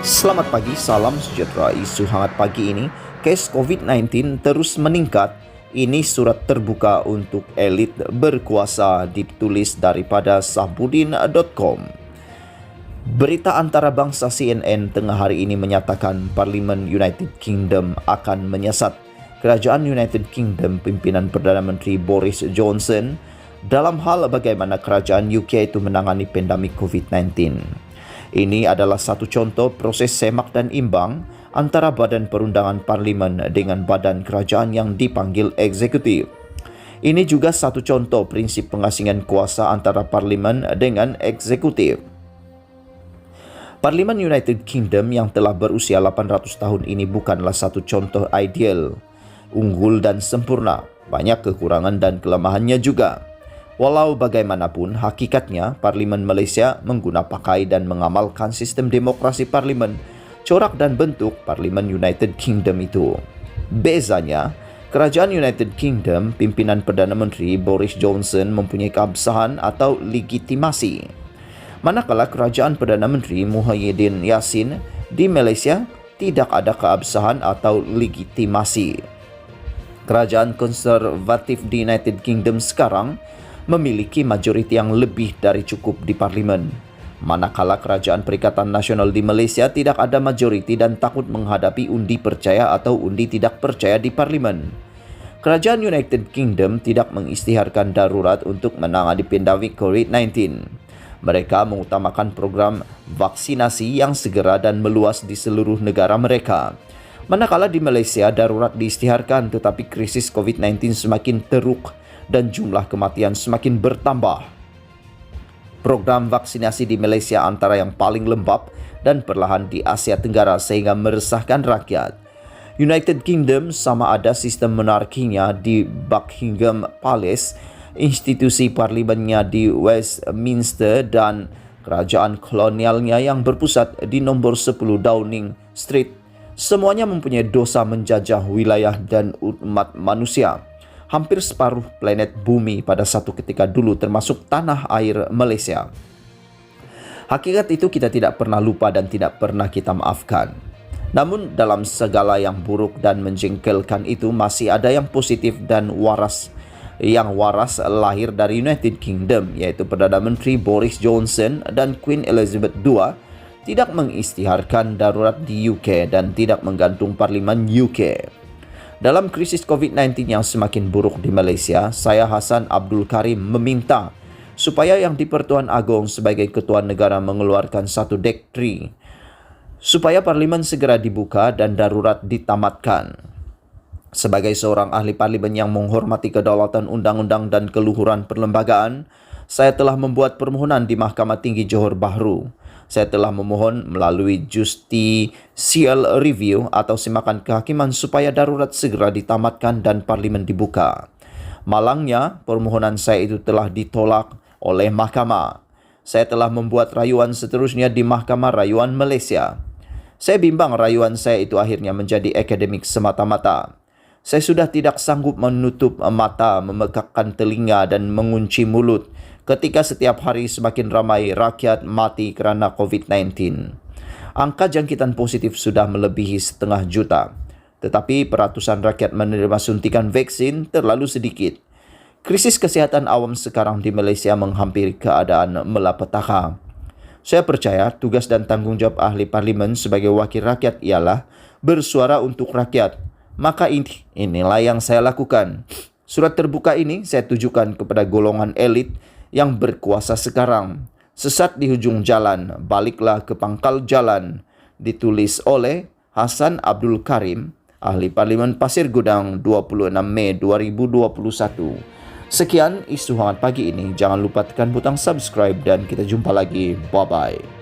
Selamat pagi, salam sejahtera. Isu hangat pagi ini, kes COVID-19 terus meningkat. Ini surat terbuka untuk elit berkuasa, ditulis daripada sahbudin.com. Berita antarabangsa CNN tengah hari ini menyatakan Parlimen United Kingdom akan menyesat Kerajaan United Kingdom pimpinan Perdana Menteri Boris Johnson dalam hal bagaimana kerajaan UK itu menangani pandemik COVID-19. Ini adalah satu contoh proses semak dan imbang antara badan perundangan parlimen dengan badan kerajaan yang dipanggil eksekutif. Ini juga satu contoh prinsip pengasingan kuasa antara parlimen dengan eksekutif. Parlimen United Kingdom yang telah berusia 800 tahun ini bukanlah satu contoh ideal, unggul dan sempurna. Banyak kekurangan dan kelemahannya juga. Walau bagaimanapun, hakikatnya Parlimen Malaysia mengguna pakai dan mengamalkan sistem demokrasi parlimen, corak dan bentuk Parlimen United Kingdom itu. Bezanya, Kerajaan United Kingdom pimpinan Perdana Menteri Boris Johnson mempunyai keabsahan atau legitimasi. Manakala Kerajaan Perdana Menteri Muhyiddin Yassin di Malaysia tidak ada keabsahan atau legitimasi. Kerajaan konservatif di United Kingdom sekarang memiliki majoriti yang lebih dari cukup di parlimen. Manakala Kerajaan Perikatan Nasional di Malaysia tidak ada majoriti dan takut menghadapi undi percaya atau undi tidak percaya di parlimen. Kerajaan United Kingdom tidak mengisytiharkan darurat untuk menangani pandemik COVID-19. Mereka mengutamakan program vaksinasi yang segera dan meluas di seluruh negara mereka. Manakala di Malaysia darurat diisytiharkan tetapi krisis COVID-19 semakin teruk dan jumlah kematian semakin bertambah. Program vaksinasi di Malaysia antara yang paling lembab dan perlahan di Asia Tenggara sehingga meresahkan rakyat. United Kingdom sama ada sistem monarkinya di Buckingham Palace, institusi parlimennya di Westminster dan kerajaan kolonialnya yang berpusat di nombor 10 Downing Street. Semuanya mempunyai dosa menjajah wilayah dan umat manusia. Hampir separuh planet bumi pada satu ketika dulu termasuk tanah air Malaysia. Hakikat itu kita tidak pernah lupa dan tidak pernah kita maafkan. Namun dalam segala yang buruk dan menjengkelkan itu masih ada yang positif dan waras. Yang waras lahir dari United Kingdom, yaitu Perdana Menteri Boris Johnson dan Queen Elizabeth II tidak mengisytiharkan darurat di UK dan tidak menggantung Parlimen UK. Dalam krisis COVID-19 yang semakin buruk di Malaysia, saya Hassan Abdul Karim meminta supaya Yang di-Pertuan Agong sebagai Ketua Negara mengeluarkan satu dekri supaya Parlimen segera dibuka dan darurat ditamatkan. Sebagai seorang ahli parlimen yang menghormati kedaulatan undang-undang dan keluhuran perlembagaan, saya telah membuat permohonan di Mahkamah Tinggi Johor Bahru. Saya telah memohon melalui Justicial Review atau simakan kehakiman supaya darurat segera ditamatkan dan parlimen dibuka. Malangnya, permohonan saya itu telah ditolak oleh mahkamah. Saya telah membuat rayuan seterusnya di Mahkamah Rayuan Malaysia. Saya bimbang rayuan saya itu akhirnya menjadi akademik semata-mata. Saya sudah tidak sanggup menutup mata, memegakkan telinga dan mengunci mulut ketika setiap hari semakin ramai rakyat mati kerana COVID-19. Angka jangkitan positif sudah melebihi 500,000 juta. Tetapi peratusan rakyat menerima suntikan vaksin terlalu sedikit. Krisis kesihatan awam sekarang di Malaysia menghampiri keadaan malapetaka. Saya percaya tugas dan tanggungjawab ahli parlimen sebagai wakil rakyat ialah bersuara untuk rakyat. Maka inilah yang saya lakukan. Surat terbuka ini saya tujukan kepada golongan elit yang berkuasa sekarang. Sesat di hujung jalan, baliklah ke pangkal jalan. Ditulis oleh Hassan Abdul Karim, ahli Parlimen Pasir Gudang, 26 Mei 2021. Sekian isu hangat pagi ini. Jangan lupa tekan butang subscribe dan kita jumpa lagi. Bye-bye.